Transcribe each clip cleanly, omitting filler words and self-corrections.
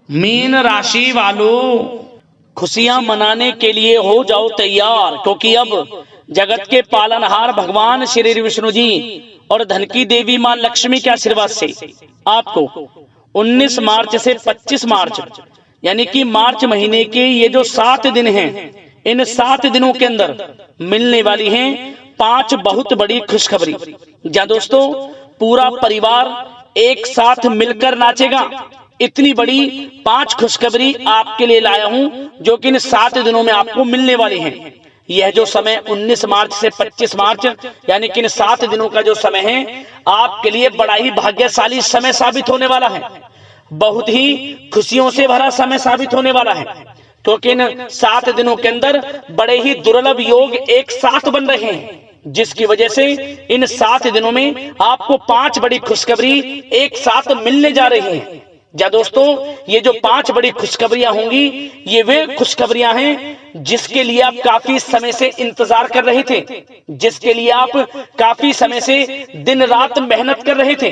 Mean राशि वालों, खुशियां मनाने के लिए हो जाओ तैयार, क्योंकि अब जगत के पालनहार भगवान श्री विष्णु जी और धन की देवी मां लक्ष्मी के आशीर्वाद से आपको 19 मार्च से 25 मार्च यानी कि मार्च महीने के ये जो 7 दिन हैं, इन 7 दिनों के अंदर मिलने वाली हैं 5 बहुत बड़ी खुशखबरी। जहां दोस्तों पूरा परिवार एक साथ मिलकर नाचेगा। इतनी बड़ी 5 खुशखबरी आपके लिए लाया हूं जो कि इन 7 दिनों में आपको मिलने वाली हैं। यह जो समय 19 मार्च से 25 मार्च यानी कि इन 7 दिनों का जो समय है आपके लिए बड़ा ही भाग्यशाली समय साबित होने वाला है। बहुत ही खुशियों से भरा समय साबित होने वाला है, क्योंकि इन 7 दिनों के अंदर बड़े ही दुर्लभ योग एक साथ बन रहे हैं, जिसकी वजह से इन 7 दिनों में आपको 5 बड़ी खुशखबरी एक साथ मिलने जा रही हैं। जा दोस्तों ये जो 5 बड़ी खुशखबरियां होंगी, ये वे खुशखबरियां हैं जिसके लिए आप काफी समय से इंतजार कर रहे थे, जिसके लिए आप काफी समय से दिन रात मेहनत कर रहे थे।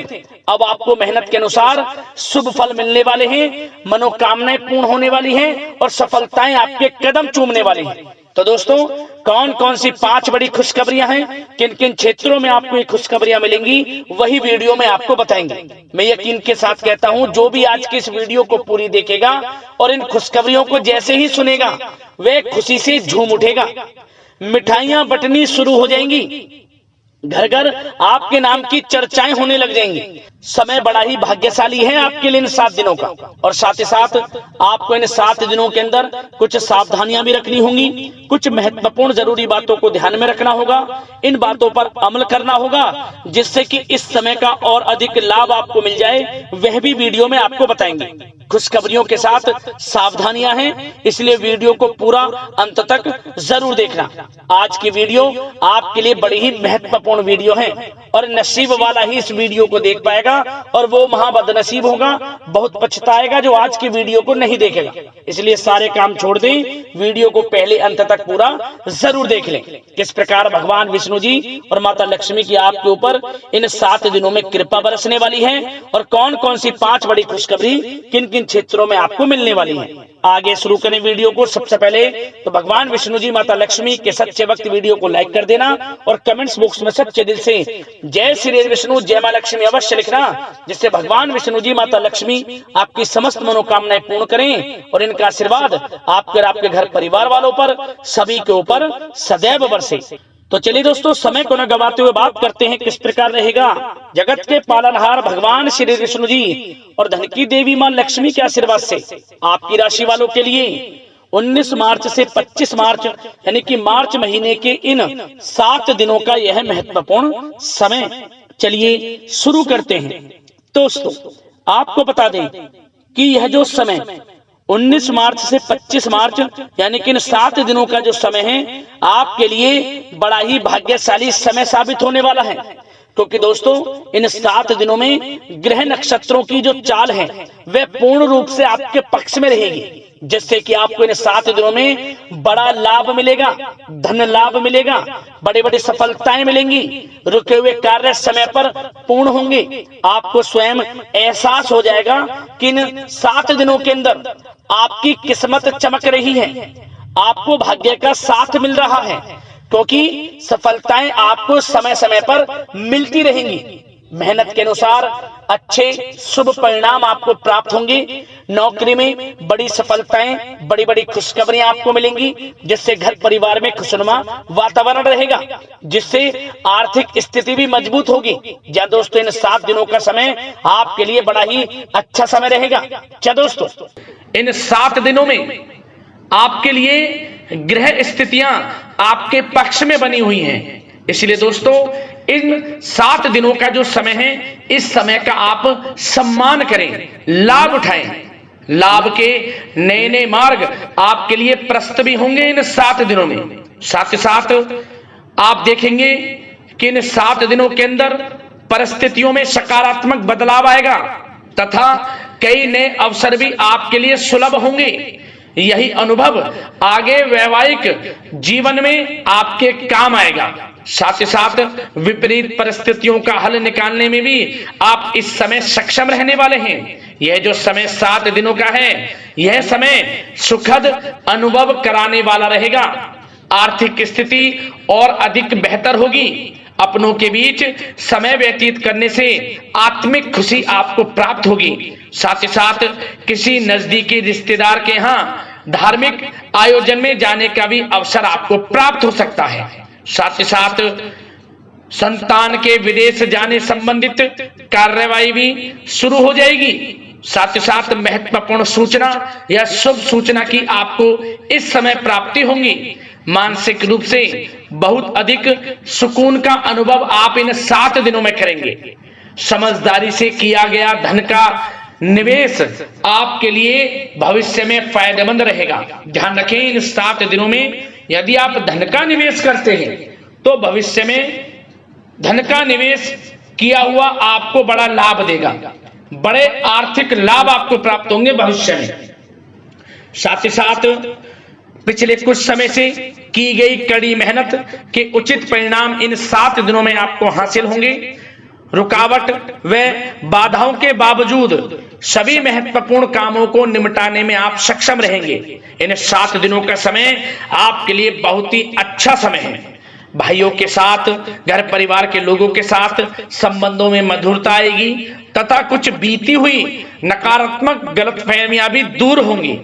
अब आपको मेहनत के अनुसार शुभ फल मिलने वाले हैं, मनोकामनाएं पूर्ण होने वाली हैं और सफलताएं आपके कदम चूमने वाली हैं। तो दोस्तों कौन कौन सी 5 बड़ी खुशखबरियां हैं, किन किन क्षेत्रों में आपको ये खुशखबरियां मिलेंगी, वही वीडियो में आपको बताएंगे। मैं यकीन के साथ कहता हूं जो भी आज की इस वीडियो को पूरी देखेगा और इन खुशखबरियों को जैसे ही सुनेगा वह खुशी से झूम उठेगा। मिठाइयां बंटनी शुरू हो जाएंगी, घर घर आपके नाम की चर्चाएं होने लग जाएंगी। समय बड़ा ही भाग्यशाली है आपके लिए इन 7 दिनों का, और साथ ही साथ आपको इन 7 दिनों के अंदर कुछ सावधानियां भी रखनी होंगी, कुछ महत्वपूर्ण जरूरी बातों को ध्यान में रखना होगा, इन बातों पर अमल करना होगा जिससे कि इस समय का और अधिक लाभ आपको मिल जाए, वह भी वीडियो में आपको बताएंगे। खुशखबरियों के साथ सावधानियां हैं, इसलिए वीडियो को पूरा अंत तक जरूर देखना। आज की वीडियो आपके लिए बड़ी ही महत्वपूर्ण वीडियो है और नसीब वाला ही इस वीडियो को देख पाएगा और वो महाबदनसीब होगा, बहुत पछताएगा जो आज की वीडियो को नहीं देखेगा। इसलिए सारे काम छोड़ दें, वीडियो को पहले अंत तक पूरा जरूर देख लें। किस प्रकार भगवान विष्णु जी और माता लक्ष्मी की आपके ऊपर इन 7 दिनों में कृपा बरसने वाली है और कौन कौन सी 5 बड़ी खुशखबरी किन किन क्षेत्रों में आपको मिलने वाली है। आगे शुरू करें वीडियो को। सबसे पहले तो भगवान विष्णु जी माता लक्ष्मी के सच्चे भक्त वीडियो को लाइक कर देना और कमेंट्स बॉक्स में सच्चे दिल से जय श्री विष्णु जय मां लक्ष्मी अवश्य लिखना, जिससे भगवान विष्णु जी माता लक्ष्मी आपकी समस्त मनोकामनाएं पूर्ण करें और इनका आशीर्वाद आपके और आपके घर परिवार वालों पर सभी के ऊपर सदैव बरसे। तो चलिए दोस्तों समय को न गवाते हुए बात करते हैं किस प्रकार रहेगा जगत के पालनहार भगवान श्री विष्णु जी और धन की देवी मां लक्ष्मी के आशीर्वाद से आपकी राशि वालों के लिए 19 मार्च से 25 मार्च यानी कि मार्च महीने के इन 7 दिनों का यह महत्वपूर्ण समय। चलिए शुरू करते हैं। दोस्तों आपको बता दें कि यह जो समय 19 मार्च से 25 मार्च यानी कि इन 7 दिनों का जो समय है आपके लिए बड़ा ही भाग्यशाली समय साबित होने वाला है, क्योंकि दोस्तों इन 7 दिनों में ग्रह नक्षत्रों की जो चाल है वह पूर्ण रूप से आपके पक्ष में रहेगी, जिससे कि आपको इन 7 दिनों में बड़ा लाभ मिलेगा, धन लाभ मिलेगा, बड़े बड़े सफलताएं मिलेंगी, रुके हुए कार्य समय पर पूर्ण होंगे। आपको स्वयं एहसास हो जाएगा कि इन 7 दिनों के अंदर आपकी किस्मत चमक रही है, आपको भाग्य का साथ मिल रहा है, क्योंकि सफलताएं आपको समय समय पर मिलती रहेंगी। मेहनत के अनुसार अच्छे शुभ परिणाम आपको प्राप्त होंगे। नौकरी में बड़ी सफलताएं, बड़ी बड़ी खुशखबरियां आपको मिलेंगी, जिससे घर परिवार में खुशनुमा वातावरण रहेगा, जिससे आर्थिक स्थिति भी मजबूत होगी। क्या दोस्तों इन 7 दिनों का समय आपके लिए बड़ा ही अच्छा समय रहेगा। क्या दोस्तों इन 7 दिनों में आपके लिए ग्रह स्थितियां आपके पक्ष में बनी हुई हैं, इसलिए दोस्तों इन 7 दिनों का जो समय है इस समय का आप सम्मान करें, लाभ उठाएं। लाभ के नए नए मार्ग आपके लिए प्रशस्त भी होंगे इन 7 दिनों में। साथ ही साथ आप देखेंगे कि इन 7 दिनों के अंदर परिस्थितियों में सकारात्मक बदलाव आएगा तथा कई नए अवसर भी आपके लिए सुलभ होंगे। यही अनुभव आगे वैवाहिक जीवन में आपके काम आएगा। साथ ही साथ विपरीत परिस्थितियों का हल निकालने में भी आप इस समय सक्षम रहने वाले हैं। यह जो समय 7 दिनों का है, यह समय सुखद अनुभव कराने वाला रहेगा। आर्थिक स्थिति और अधिक बेहतर होगी। अपनों के बीच समय व्यतीत करने से आत्मिक खुशी आपको प्राप्त होगी। साथ ही साथ किसी नजदीकी रिश्तेदार के यहाँ धार्मिक आयोजन में जाने का भी अवसर आपको प्राप्त हो सकता है। साथ ही साथ संतान के विदेश जाने संबंधित कार्यवाही भी शुरू हो जाएगी। साथ ही साथ महत्वपूर्ण सूचना या शुभ सूचना की आपको इस समय प्राप्ति होगी। मानसिक रूप से बहुत अधिक सुकून का अनुभव आप इन 7 दिनों में करेंगे। समझदारी से किया गया धन का निवेश आपके लिए भविष्य में फायदेमंद रहेगा। ध्यान रखें, इन 7 दिनों में यदि आप धन का निवेश करते हैं तो भविष्य में धन का निवेश किया हुआ आपको बड़ा लाभ देगा। बड़े आर्थिक लाभ आपको प्राप्त होंगे भविष्य में। साथ ही साथ पिछले कुछ समय से की गई कड़ी मेहनत के उचित परिणाम इन 7 दिनों में आपको हासिल होंगे। रुकावट व बाधाओं के बावजूद सभी महत्वपूर्ण कामों को निपटाने में आप सक्षम रहेंगे। इन 7 दिनों का समय आपके लिए बहुत ही अच्छा समय है। भाइयों के साथ, घर परिवार के लोगों के साथ संबंधों में मधुरता आएगी तथा कुछ बीती हुई नकारात्मक गलतफहमियां भी दूर होंगी।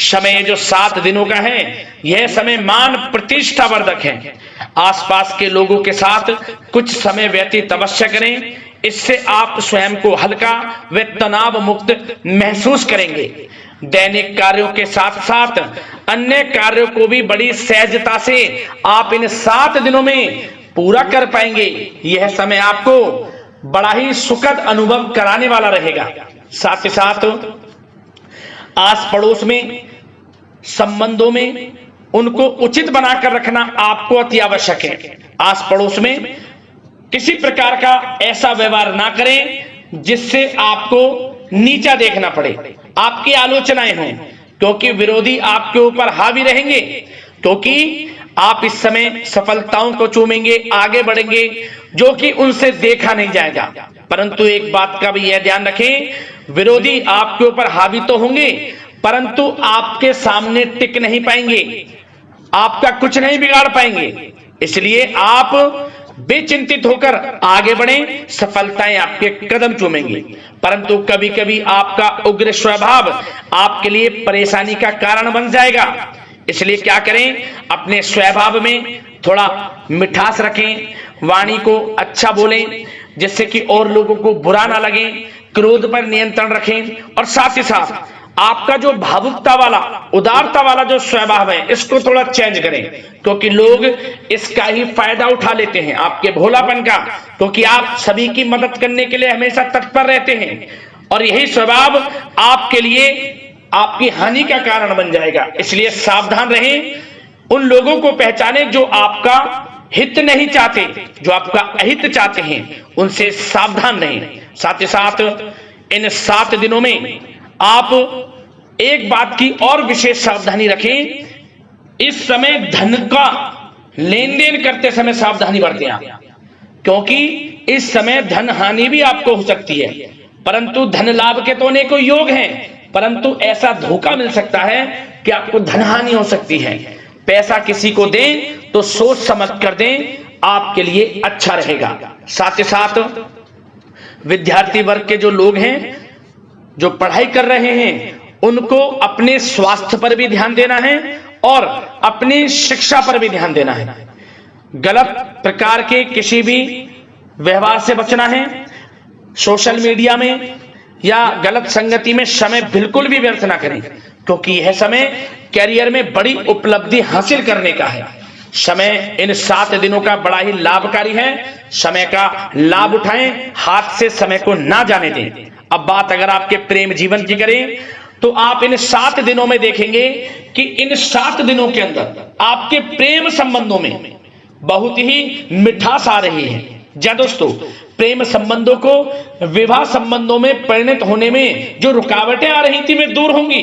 समय जो 7 दिनों का है, यह समय मान प्रतिष्ठा वर्धक है। आसपास के लोगों के साथ कुछ समय व्यतीत अवश्य करें। इससे आप स्वयं को हल्का व तनाव मुक्त महसूस करेंगे। दैनिक कार्यों के साथ साथ अन्य कार्यों को भी बड़ी सहजता से आप इन 7 दिनों में पूरा कर पाएंगे। यह समय आपको बड़ा ही सुखद अनुभव कराने वाला रहेगा। साथ ही साथ आस पड़ोस में संबंधों में उनको उचित बनाकर रखना आपको अति आवश्यक है। आस पड़ोस में किसी प्रकार का ऐसा व्यवहार ना करें जिससे आपको नीचा देखना पड़े, आपकी आलोचनाएं हों, क्योंकि विरोधी आपके ऊपर हावी रहेंगे। क्योंकि आप इस समय सफलताओं को चूमेंगे, आगे बढ़ेंगे, जो कि उनसे देखा नहीं जाएगा। परंतु एक बात का भी यह ध्यान रखें, विरोधी आपके ऊपर हावी तो होंगे परंतु आपके सामने टिक नहीं पाएंगे, आपका कुछ नहीं बिगाड़ पाएंगे। इसलिए आप बेचिंतित होकर आगे बढ़ें, सफलताएं आपके कदम चूमेंगी। परंतु कभी कभी आपका उग्र स्वभाव आपके लिए परेशानी का कारण बन जाएगा। इसलिए क्या करें, अपने स्वभाव में थोड़ा मिठास रखें, वाणी को अच्छा बोलें जिससे कि और लोगों को बुरा ना लगे, क्रोध पर नियंत्रण रखें। और साथ ही साथ आपका जो भावुकता वाला, उदारता वाला जो स्वभाव है, इसको थोड़ा चेंज करें, क्योंकि लोग इसका ही फायदा उठा लेते हैं, आपके भोलापन का। क्योंकि आप सभी की मदद करने के लिए हमेशा तत्पर रहते हैं और यही स्वभाव आपके लिए आपकी हानि का कारण बन जाएगा। इसलिए सावधान रहें, उन लोगों को पहचाने जो आपका हित नहीं चाहते, जो आपका अहित चाहते हैं, उनसे सावधान रहें। साथ ही साथ इन 7 दिनों में आप एक बात की और विशेष सावधानी रखें, इस समय धन का लेन देन करते समय सावधानी बरतें आप, क्योंकि इस समय धन हानि भी आपको हो सकती है। परंतु धन लाभ के तो अनेकों योग हैं, परंतु ऐसा धोखा मिल सकता है कि आपको धन हानि हो सकती है। पैसा किसी को दें तो सोच समझ कर दें, आपके लिए अच्छा रहेगा। साथ ही साथ विद्यार्थी वर्ग के जो लोग हैं, जो पढ़ाई कर रहे हैं, उनको अपने स्वास्थ्य पर भी ध्यान देना है और अपनी शिक्षा पर भी ध्यान देना है। गलत प्रकार के किसी भी व्यवहार से बचना है। सोशल मीडिया में या गलत संगति में समय बिल्कुल भी व्यर्थ ना करें, क्योंकि यह समय कैरियर में बड़ी उपलब्धि हासिल करने का है। समय इन 7 दिनों का बड़ा ही लाभकारी है। समय का लाभ उठाएं, हाथ से समय को ना जाने दें। अब बात अगर आपके प्रेम जीवन की करें तो आप इन 7 दिनों में देखेंगे कि इन 7 दिनों के अंदर आपके प्रेम संबंधों में बहुत ही मिठास आ रही है। जी दोस्तों, प्रेम संबंधों को विवाह संबंधों में परिणत होने में जो रुकावटें आ रही थी वे दूर होंगी।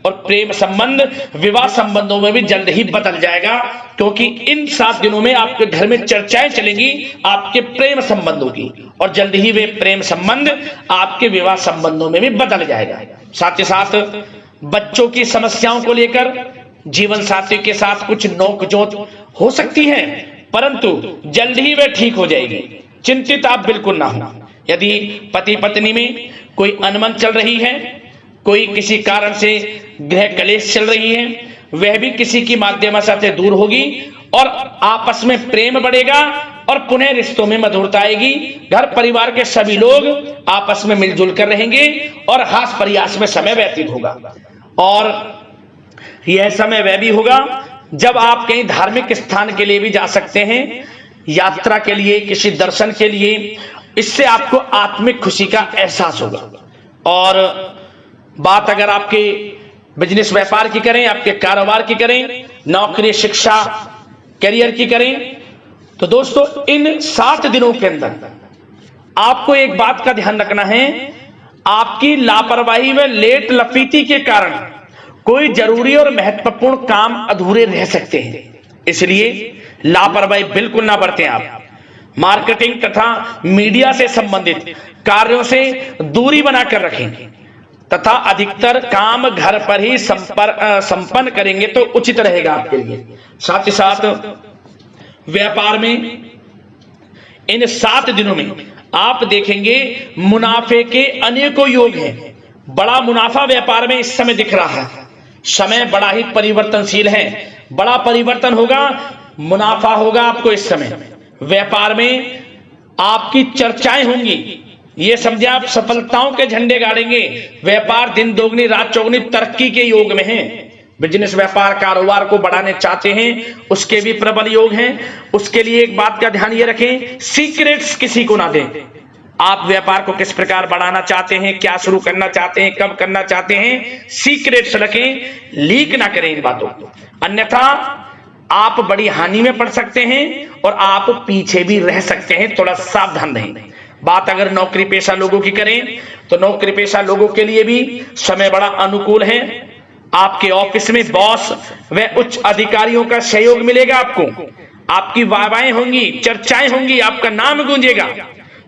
और प्रेम संबंध विवाह संबंधों में भी जल्द ही बदल जाएगा, क्योंकि इन 7 दिनों में आपके घर में चर्चाएं चलेंगी आपके प्रेम संबंधों की, और जल्द ही वे प्रेम संबंध आपके विवाह संबंधों में भी बदल जाएगा। साथ ही साथ बच्चों की समस्याओं को लेकर जीवन साथी के साथ कुछ नोकझोंक हो सकती है, परंतु जल्द ही वे ठीक हो जाएगी, चिंतित आप बिल्कुल ना हो। यदि पति पत्नी में कोई अनबन चल रही है, कोई किसी कारण से गृह कलेश चल रही है, वह भी किसी की माध्यम से दूर होगी और आपस में प्रेम बढ़ेगा और पुनः रिश्तों में मधुरता आएगी। घर परिवार के सभी लोग आपस में मिलजुल कर रहेंगे और हास प्रयास में समय व्यतीत होगा। और यह समय वह भी होगा जब आप कहीं धार्मिक स्थान के लिए भी जा सकते हैं, यात्रा के लिए, किसी दर्शन के लिए। इससे आपको आत्मिक खुशी का एहसास होगा। और बात अगर आपके बिजनेस व्यापार की करें, आपके कारोबार की करें, नौकरी, शिक्षा, करियर की करें, तो दोस्तों इन 7 दिनों के अंदर आपको एक बात का ध्यान रखना है, आपकी लापरवाही व लेट लफीती के कारण कोई जरूरी और महत्वपूर्ण काम अधूरे रह सकते हैं, इसलिए लापरवाही बिल्कुल ना बरतें। आप मार्केटिंग तथा मीडिया से संबंधित कार्यों से दूरी बनाकर रखें तथा अधिकतर काम घर पर ही संपन्न करेंगे तो उचित रहेगा आपके लिए। साथ ही साथ व्यापार में इन 7 दिनों में आप देखेंगे मुनाफे के अनेकों योग हैं। बड़ा मुनाफा व्यापार में इस समय दिख रहा है। समय बड़ा ही परिवर्तनशील है, बड़ा परिवर्तन होगा, मुनाफा होगा आपको इस समय। व्यापार में आपकी चर्चाएं होंगी, ये समझे आप सफलताओं के झंडे गाड़ेंगे। व्यापार दिन दोगुनी रात चौगुनी तरक्की के योग में है। बिजनेस व्यापार कारोबार को बढ़ाने चाहते हैं, उसके भी प्रबल योग हैं। उसके लिए एक बात का ध्यान ये रखें, सीक्रेट्स किसी को ना दें। आप व्यापार को किस प्रकार बढ़ाना चाहते हैं, क्या शुरू करना चाहते हैं, कब करना चाहते हैं, सीक्रेट्स रखें, लीक ना करें इन बातों को, अन्यथा आप बड़ी हानि में पड़ सकते हैं और आप पीछे भी रह सकते हैं। थोड़ा सावधान रहें। बात अगर नौकरी पेशा लोगों की करें तो नौकरी पेशा लोगों के लिए भी समय बड़ा अनुकूल है। आपके ऑफिस में बॉस व उच्च अधिकारियों का सहयोग मिलेगा आपको, आपकी वाहवाहें होंगी, चर्चाएं होंगी, आपका नाम गूंजेगा,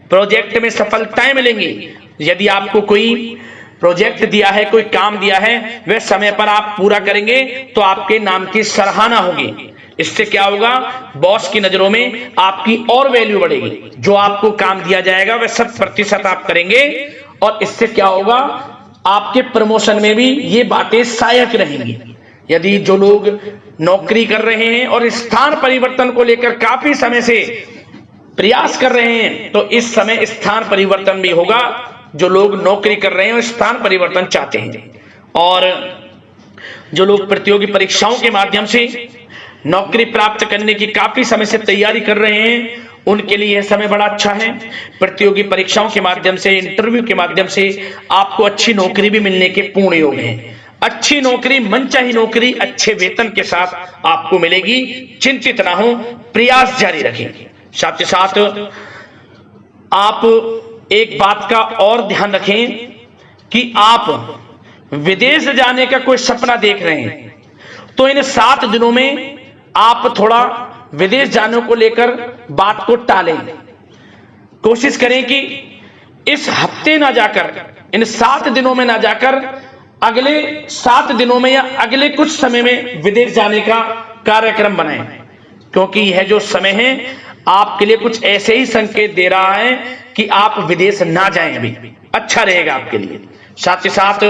प्रोजेक्ट में सफलताएं मिलेंगी। यदि आपको कोई प्रोजेक्ट दिया है, कोई काम दिया है, वह समय पर आप पूरा करेंगे तो आपके नाम की सराहना होगी। इससे क्या होगा, बॉस की नजरों में आपकी और वैल्यू बढ़ेगी। जो आपको काम दिया जाएगा वह 100% आप करेंगे और इससे क्या होगा, आपके प्रमोशन में भी ये बातें सहायक रहेंगी। यदि जो लोग नौकरी कर रहे हैं और स्थान परिवर्तन को लेकर काफी समय से प्रयास कर रहे हैं, तो इस समय स्थान परिवर्तन भी होगा। जो लोग नौकरी कर रहे हैं और स्थान परिवर्तन चाहते हैं, और जो लोग प्रतियोगी परीक्षाओं के माध्यम से नौकरी प्राप्त करने की काफी समय से तैयारी कर रहे हैं, उनके लिए यह समय बड़ा अच्छा है। प्रतियोगी परीक्षाओं के माध्यम से, इंटरव्यू के माध्यम से आपको अच्छी नौकरी भी मिलने के पूर्ण योग हैं। अच्छी नौकरी, मनचाही नौकरी अच्छे वेतन के साथ आपको मिलेगी। चिंतित ना हो, प्रयास जारी रखें। साथ ही साथ आप एक बात का और ध्यान रखें कि आप विदेश जाने का कोई सपना देख रहे हैं, तो इन 7 दिनों में आप थोड़ा विदेश जाने को लेकर बात को टालें। कोशिश करें कि इस हफ्ते ना जाकर, इन 7 दिनों में ना जाकर, अगले 7 दिनों में या अगले कुछ समय में विदेश जाने का कार्यक्रम बनाएं, क्योंकि यह जो समय है आपके लिए कुछ ऐसे ही संकेत दे रहा है कि आप विदेश ना जाएं, अभी अच्छा रहेगा आपके लिए। साथ ही साथ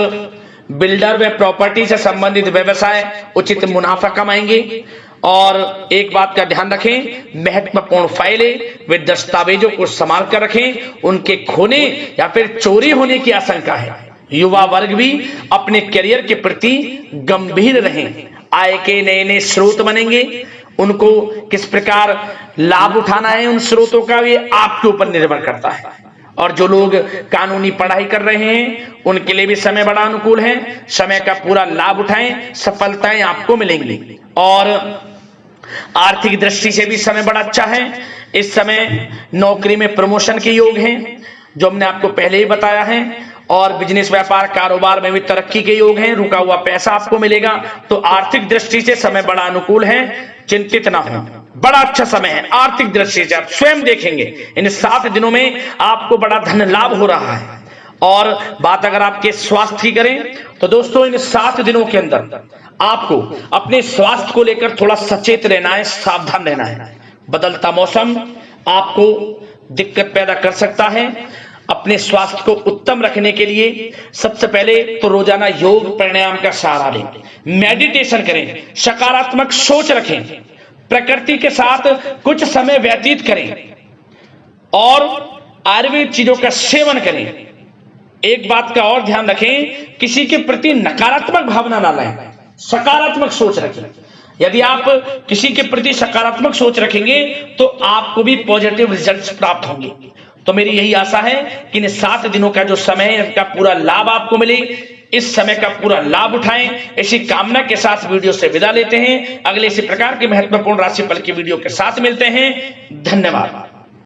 बिल्डर व प्रॉपर्टी से संबंधित व्यवसाय उचित मुनाफा कमाएंगे। और एक बात का ध्यान रखें, महत्वपूर्ण फाइलें व दस्तावेजों को संभाल कर रखें, उनके खोने या फिर चोरी होने की आशंका है। युवा वर्ग भी अपने करियर के प्रति गंभीर रहें। आय के नए नए स्रोत बनेंगे, उनको किस प्रकार लाभ उठाना है उन स्रोतों का, ये आपके ऊपर निर्भर करता है। और जो लोग कानूनी पढ़ाई कर रहे हैं उनके लिए भी समय बड़ा अनुकूल है। समय का पूरा लाभ उठाएं, सफलताएं आपको मिलेंगी। और आर्थिक दृष्टि से भी समय बड़ा अच्छा है। इस समय नौकरी में प्रमोशन के योग हैं, जो हमने आपको पहले ही बताया है। और बिजनेस व्यापार कारोबार में भी तरक्की के योग हैं। रुका हुआ पैसा आपको मिलेगा। तो आर्थिक दृष्टि से समय बड़ा अनुकूल है, चिंतित ना हो, बड़ा अच्छा समय है आर्थिक दृष्टि से। आप स्वयं देखेंगे इन 7 दिनों में आपको बड़ा धन लाभ हो रहा है। और बात अगर आपके स्वास्थ्य की करें तो दोस्तों इन 7 दिनों के अंदर आपको अपने स्वास्थ्य को लेकर थोड़ा सचेत रहना है, सावधान रहना है। बदलता मौसम आपको दिक्कत पैदा कर सकता है। अपने स्वास्थ्य को उत्तम रखने के लिए सबसे पहले तो रोजाना योग प्राणायाम का सहारा लें, मेडिटेशन करें, सकारात्मक सोच रखें, प्रकृति के साथ कुछ समय व्यतीत करें और आयुर्वेद चीजों का सेवन करें। एक बात का और ध्यान रखें, किसी के प्रति नकारात्मक भावना ना लाएं, सकारात्मक सोच रखें। यदि आप किसी के प्रति सकारात्मक सोच रखेंगे तो आपको भी पॉजिटिव रिजल्ट्स प्राप्त होंगे। तो मेरी यही आशा है कि इन 7 दिनों का जो समय है इसका पूरा लाभ आपको मिले, इस समय का पूरा लाभ उठाएं। इसी कामना के साथ वीडियो से विदा लेते हैं। अगले इसी प्रकार के महत्वपूर्ण राशिफल की वीडियो के साथ मिलते हैं। धन्यवाद।